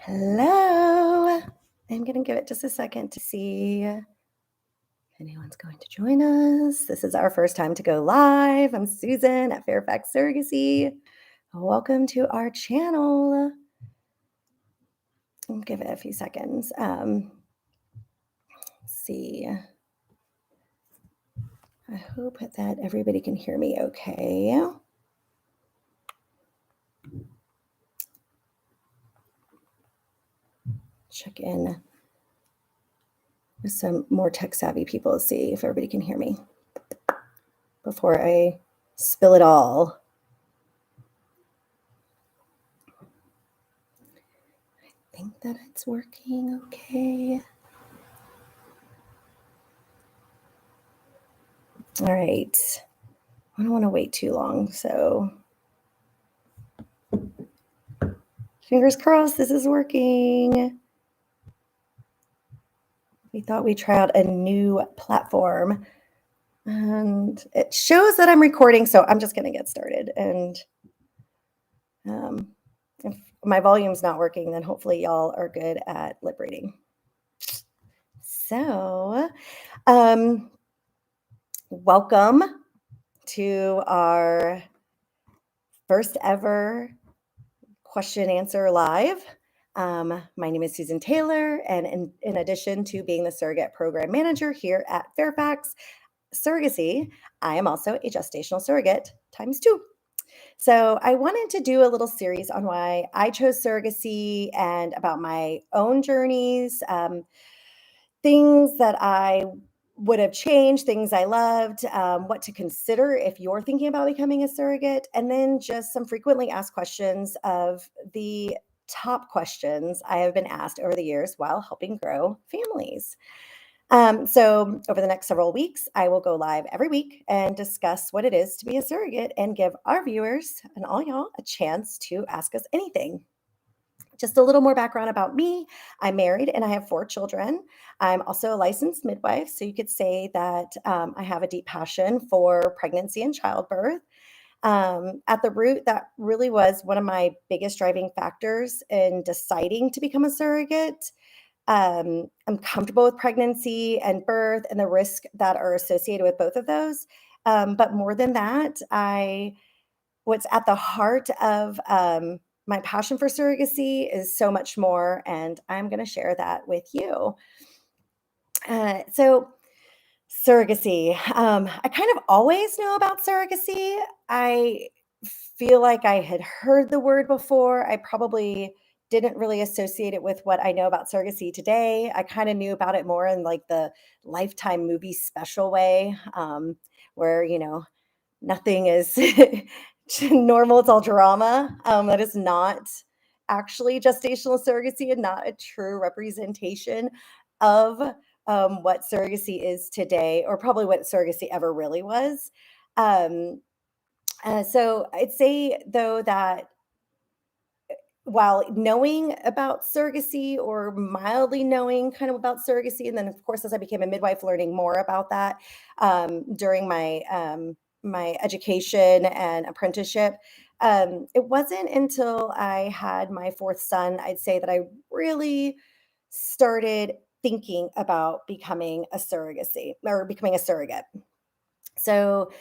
Hello. I'm going to give it just a second to see if anyone's going to join us. This is our first time to go live. I'm Susan at Fairfax Surrogacy. Welcome to our channel. I'll give it a few seconds. Let's see. I hope that everybody can hear me okay. Check in with some more tech-savvy people to see if everybody can hear me before I spill it all. I think that it's working okay. All right. I don't want to wait too long, so fingers crossed this is working. We thought we'd try out a new platform, and it shows that I'm recording, so I'm just going to get started. And if my volume's not working, then hopefully y'all are good at lip reading. So, welcome to our first ever question and answer live. My name is Susan Taylor, and in addition to being the surrogate program manager here at Fairfax Surrogacy, I am also a gestational surrogate ×2. So I wanted to do a little series on why I chose surrogacy and about my own journeys, things that I would have changed, things I loved, what to consider if you're thinking about becoming a surrogate, and then just some frequently asked questions of the top questions I have been asked over the years while helping grow families. So over the next several weeks, I will go live every week and discuss what it is to be a surrogate and give our viewers and all y'all a chance to ask us anything. Just a little more background about me. I'm married and I have 4 children. I'm also a licensed midwife, so you could say that I have a deep passion for pregnancy and childbirth. At the root, that really was one of my biggest driving factors in deciding to become a surrogate. I'm comfortable with pregnancy and birth and the risk that are associated with both of those. But more than that, what's at the heart of my passion for surrogacy is so much more, and I'm going to share that with you. So surrogacy, I kind of always know about surrogacy. I feel like I had heard the word before. I probably didn't really associate it with what I know about surrogacy today. I kind of knew about it more in like the Lifetime movie special way, where, nothing is normal, it's all drama. That is not actually gestational surrogacy and not a true representation of what surrogacy is today, or probably what surrogacy ever really was. So I'd say, though, that while knowing about surrogacy or mildly knowing kind of about surrogacy, and then of course as I became a midwife, learning more about that during my education and apprenticeship, it wasn't until I had my 4th son, I'd say, that I really started thinking about becoming a surrogate. So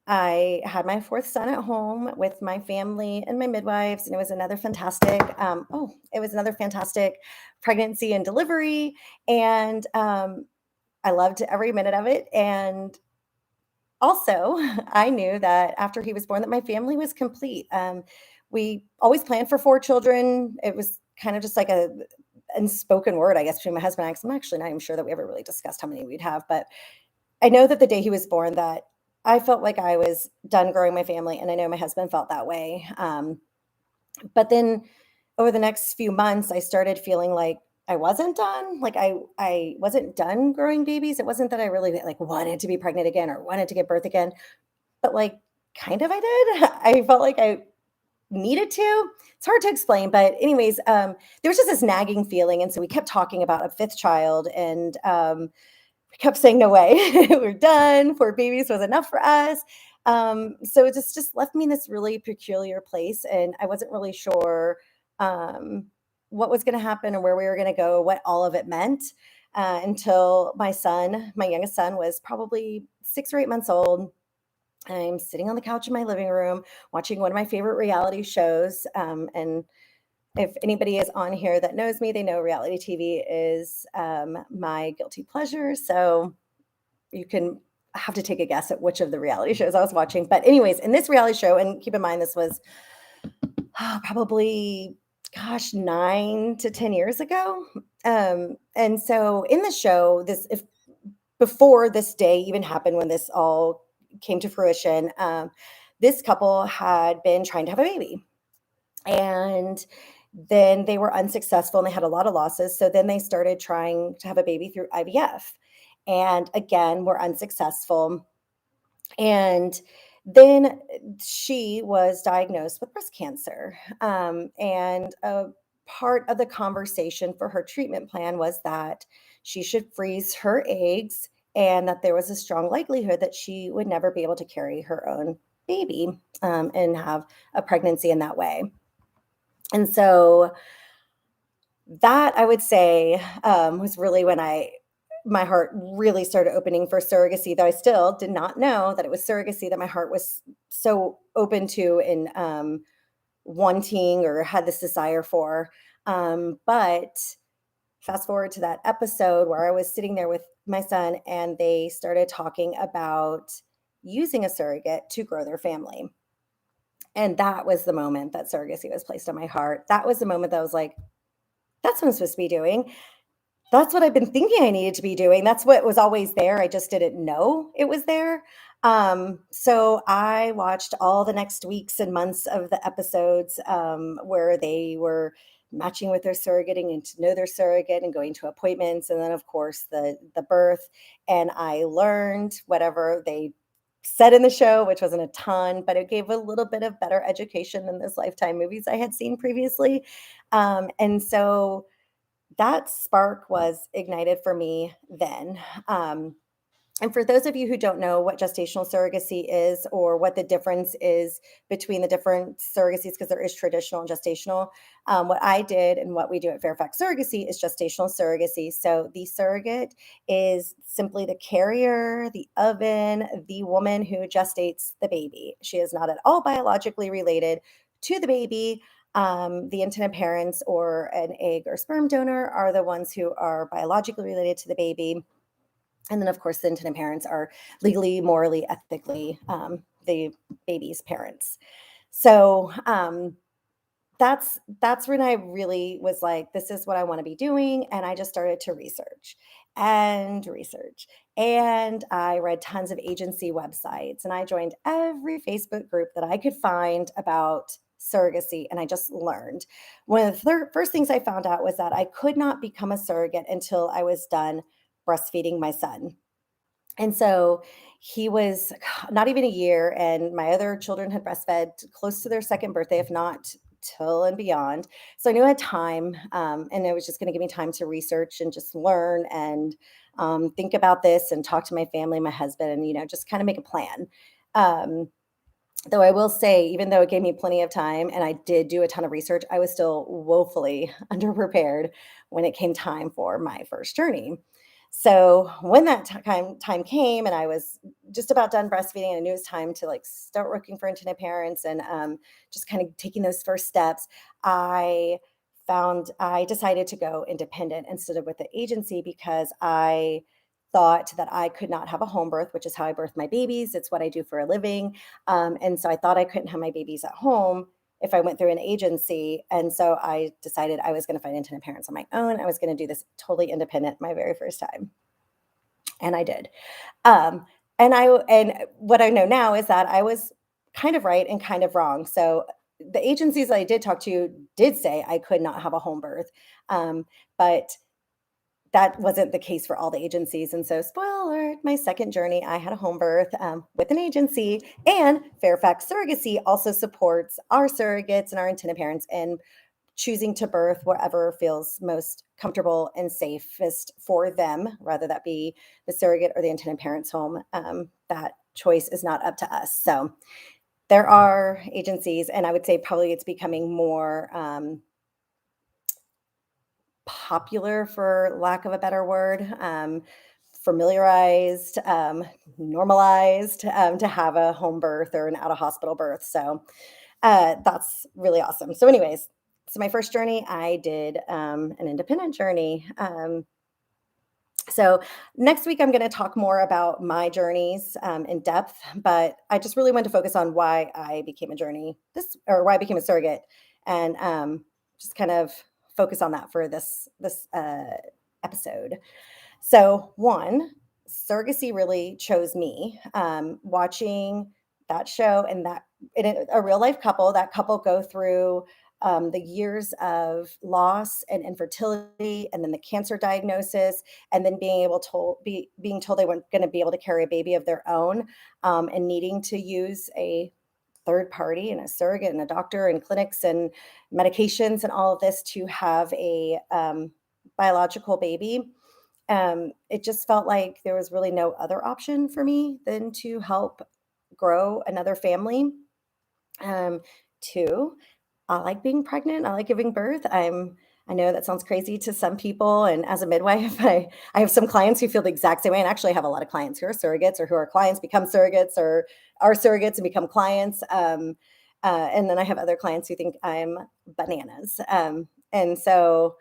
I had my 4th son at home with my family and my midwives, and it was another fantastic, pregnancy and delivery. And I loved every minute of it. And also, I knew that after he was born, that my family was complete. We always planned for 4 children. It was kind of just like a unspoken word, I guess, between my husband and I. I'm actually not even sure that we ever really discussed how many we'd have, but I know that the day he was born, that I felt like I was done growing my family, and I know my husband felt that way. But then over the next few months, I started feeling like I wasn't done. Like I wasn't done growing babies. It wasn't that I really like wanted to be pregnant again or wanted to give birth again, but like kind of I did. I felt like I needed to. It's hard to explain, but anyways, there was just this nagging feeling, and so we kept talking about a 5th child, and we kept saying, no way, we're done. 4 babies was enough for us. So it just left me in this really peculiar place. And I wasn't really sure what was going to happen or where we were going to go, what all of it meant, until my youngest son, was probably 6 or 8 months old. I'm sitting on the couch in my living room watching one of my favorite reality shows. And if anybody is on here that knows me, they know reality TV is my guilty pleasure. So you can have to take a guess at which of the reality shows I was watching. But, anyways, in this reality show, and keep in mind, this was probably, gosh, 9 to 10 years ago. And so in the show, if before this day even happened, when this all came to fruition, this couple had been trying to have a baby. And then they were unsuccessful and they had a lot of losses. So then they started trying to have a baby through IVF. And again, were unsuccessful. And then she was diagnosed with breast cancer. And a part of the conversation for her treatment plan was that she should freeze her eggs, and that there was a strong likelihood that she would never be able to carry her own baby, and have a pregnancy in that way. And so that, I would say, was really when my heart really started opening for surrogacy, though I still did not know that it was surrogacy that my heart was so open to, and wanting, or had this desire for. But fast forward to that episode where I was sitting there with my son, and they started talking about using a surrogate to grow their family. And that was the moment that surrogacy was placed on my heart. That was the moment that I was like, that's what I'm supposed to be doing. That's what I've been thinking I needed to be doing. That's what was always there. I just didn't know it was there. So I watched all the next weeks and months of the episodes, where they were matching with their surrogate, and to know their surrogate, and going to appointments, and then of course the birth. And I learned whatever they said in the show, which wasn't a ton, but it gave a little bit of better education than those Lifetime movies I had seen previously. And so that spark was ignited for me then. And for those of you who don't know what gestational surrogacy is, or what the difference is between the different surrogacies, because there is traditional and gestational, what I did and what we do at Fairfax Surrogacy is gestational surrogacy. So the surrogate is simply the carrier, the oven, the woman who gestates the baby. She is not at all biologically related to the baby. The intended parents, or an egg or sperm donor, are the ones who are biologically related to the baby. And then, of course, the intended parents are legally, morally, ethically, the baby's parents. So that's when I really was like, this is what I want to be doing. And I just started to research and research. And I read tons of agency websites, and I joined every Facebook group that I could find about surrogacy. And I just learned. One of the first things I found out was that I could not become a surrogate until I was done breastfeeding my son. And so he was not even a year, and my other children had breastfed close to their second birthday, if not till and beyond. So I knew I had time, and it was just going to give me time to research and just learn, and think about this, and talk to my family, my husband, and just kind of make a plan. Um, though I will say, even though it gave me plenty of time and I did do a ton of research, I was still woefully underprepared when it came time for my first journey. So when that time came, and I was just about done breastfeeding, and I knew it was time to like start working for intended parents, and just kind of taking those first steps, I I decided to go independent instead of with the agency, because I thought that I could not have a home birth, which is how I birth my babies. It's what I do for a living. And so I thought I couldn't have my babies at home if I went through an agency. And so I decided I was going to find intended parents on my own. I was going to do this totally independent my very first time. And I did. Um, and what I know now is that I was kind of right and kind of wrong. So the agencies that I did talk to did say I could not have a home birth. But that wasn't the case for all the agencies. And so, spoiler alert, my second journey, I had a home birth, with an agency. And Fairfax Surrogacy also supports our surrogates and our intended parents in choosing to birth wherever feels most comfortable and safest for them, whether that be the surrogate or the intended parent's home. That choice is not up to us. So there are agencies, and I would say probably it's becoming more popular, for lack of a better word, familiarized, normalized, to have a home birth or an out of hospital birth. So that's really awesome. So, anyways, so my first journey, I did an independent journey. So next week, I'm going to talk more about my journeys in depth, but I just really want to focus on why I became a journey this, or why I became a surrogate, and just kind of focus on that for this episode. So, one, surrogacy really chose me. Watching that show and that a real life couple, that couple go through the years of loss and infertility, and then the cancer diagnosis, and then being told they weren't going to be able to carry a baby of their own, and needing to use a third party and a surrogate and a doctor and clinics and medications and all of this to have a biological baby. It just felt like there was really no other option for me than to help grow another family. Um, Two, I like being pregnant. I like giving birth. I know that sounds crazy to some people. And as a midwife, I have some clients who feel the exact same way. And actually, I have a lot of clients who are surrogates, or who are clients become surrogates, or are surrogates and become clients. And then I have other clients who think I'm bananas. And so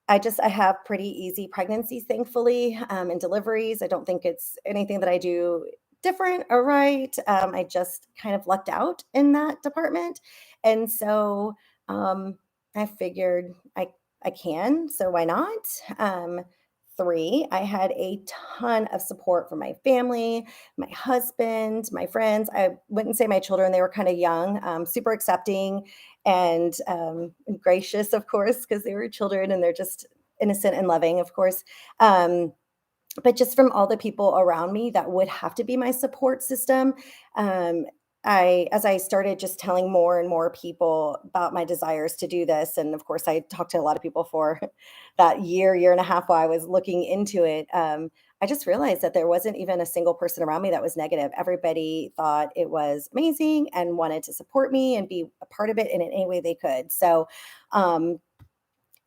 I have pretty easy pregnancies, thankfully, and deliveries. I don't think it's anything that I do different or right. I just kind of lucked out in that department, and so I figured I can. So why not? Um, Three, I had a ton of support from my family, my husband, my friends. I wouldn't say my children; they were kind of young, super accepting and gracious, of course, because they were children and they're just innocent and loving, of course. Um, but just from all the people around me that would have to be my support system, um, as I started just telling more and more people about my desires to do this, and of course, I talked to a lot of people for that year and a half while I was looking into it. I just realized that there wasn't even a single person around me that was negative. Everybody thought it was amazing and wanted to support me and be a part of it in any way they could. So, um,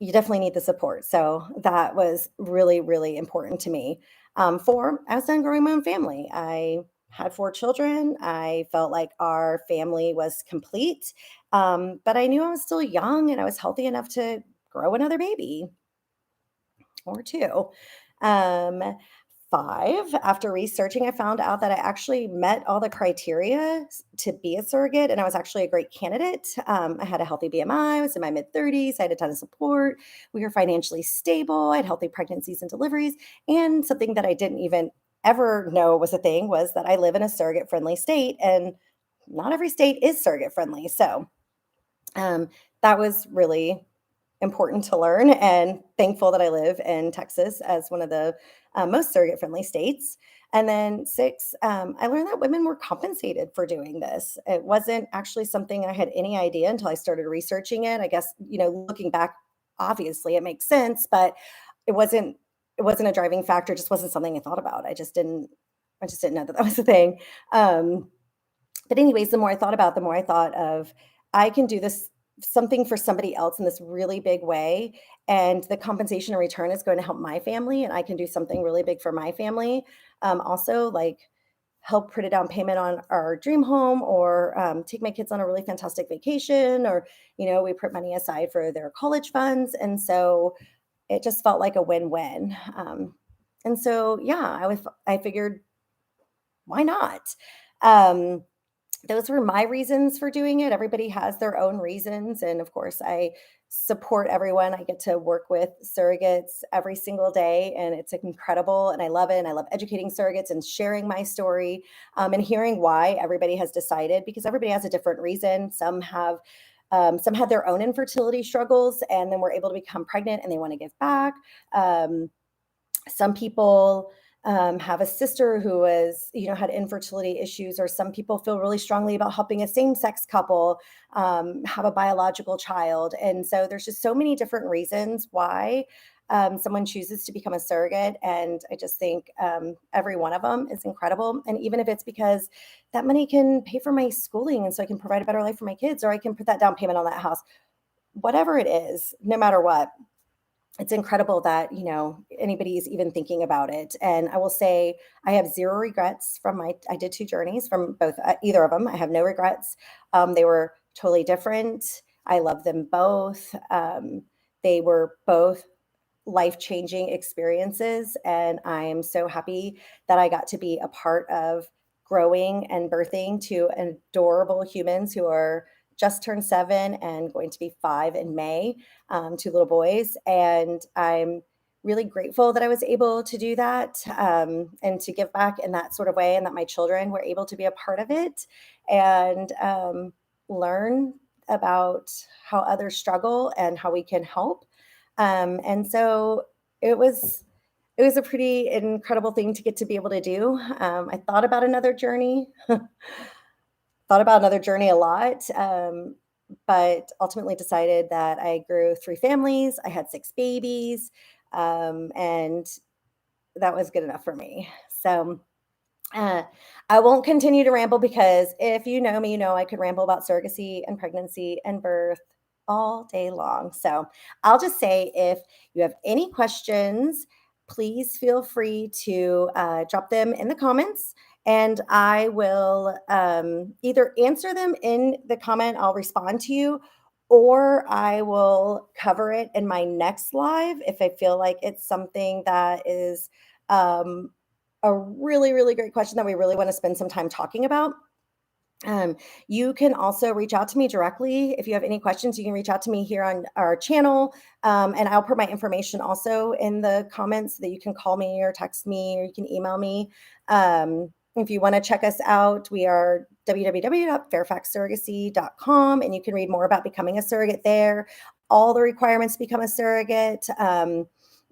you definitely need the support. So that was really, really important to me. Four, I was done growing my own family. I had four children. I felt like our family was complete, but I knew I was still young and I was healthy enough to grow another baby or two. Um, Five, after researching, I found out that I actually met all the criteria to be a surrogate, and I was actually a great candidate. I had a healthy BMI, I was in my mid 30s, I had a ton of support. We were financially stable, I had healthy pregnancies and deliveries. And something that I didn't even ever know was a thing was that I live in a surrogate friendly state, and not every state is surrogate friendly. So um, that was really important to learn, and thankful that I live in Texas as one of the most surrogate friendly states. And then six, I learned that women were compensated for doing this. It wasn't actually something I had any idea until I started researching it. I guess, looking back, obviously it makes sense, but it wasn't it wasn't a driving factor, it just wasn't something I thought about. I just didn't know that that was a thing. Um, but anyways, the more I thought about it, the more I thought of, I can do this something for somebody else in this really big way, and the compensation in return is going to help my family, and I can do something really big for my family. Also, like, help put a down payment on our dream home, or take my kids on a really fantastic vacation, or we put money aside for their college funds, and so it just felt like a win-win. And so yeah, I figured, why not? Um, those were my reasons for doing it. Everybody has their own reasons. And of course, I support everyone. I get to work with surrogates every single day, and it's incredible. And I love it. And I love educating surrogates and sharing my story, and hearing why everybody has decided, because everybody has a different reason. Some had their own infertility struggles and then were able to become pregnant and they want to give back. Some people have a sister who was, had infertility issues, or some people feel really strongly about helping a same-sex couple have a biological child. And so there's just so many different reasons why someone chooses to become a surrogate. And I just think every one of them is incredible. And even if it's because that money can pay for my schooling, and so I can provide a better life for my kids, or I can put that down payment on that house, whatever it is, no matter what, it's incredible that, anybody is even thinking about it. And I will say I have zero regrets from I did two journeys from both, either of them. I have no regrets. They were totally different. I love them both. They were both life-changing experiences, and I am so happy that I got to be a part of growing and birthing two adorable humans who are just turned 7 and going to be 5 in May, two little boys. And I'm really grateful that I was able to do that, and to give back in that sort of way, and that my children were able to be a part of it and learn about how others struggle and how we can help. And so it was it was a pretty incredible thing to get to be able to do. I thought about another journey a lot, but ultimately decided that I grew 3 families. I had 6 babies, and that was good enough for me. So uh, I won't continue to ramble, because if you know me, you know I could ramble about surrogacy and pregnancy and birth all day long. So I'll just say, if you have any questions, please feel free to drop them in the comments, and I will either answer them in the comment, I'll respond to you, or I will cover it in my next live if I feel like it's something that is um, a really, really great question that we really want to spend some time talking about. You can also reach out to me directly. If you have any questions, you can reach out to me here on our channel. And I'll put my information also in the comments so that you can call me or text me, or you can email me. If you want to check us out, we are www.fairfaxsurrogacy.com, and you can read more about becoming a surrogate there, all the requirements to become a surrogate,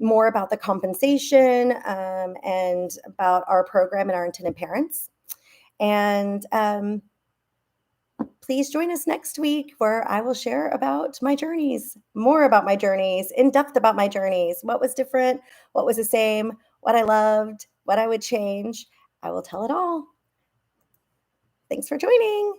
more about the compensation, and about our program and our intended parents. And please join us next week, where I will share about my journeys, more about my journeys, in depth about my journeys, what was different, what was the same, what I loved, what I would change. I will tell it all. Thanks for joining.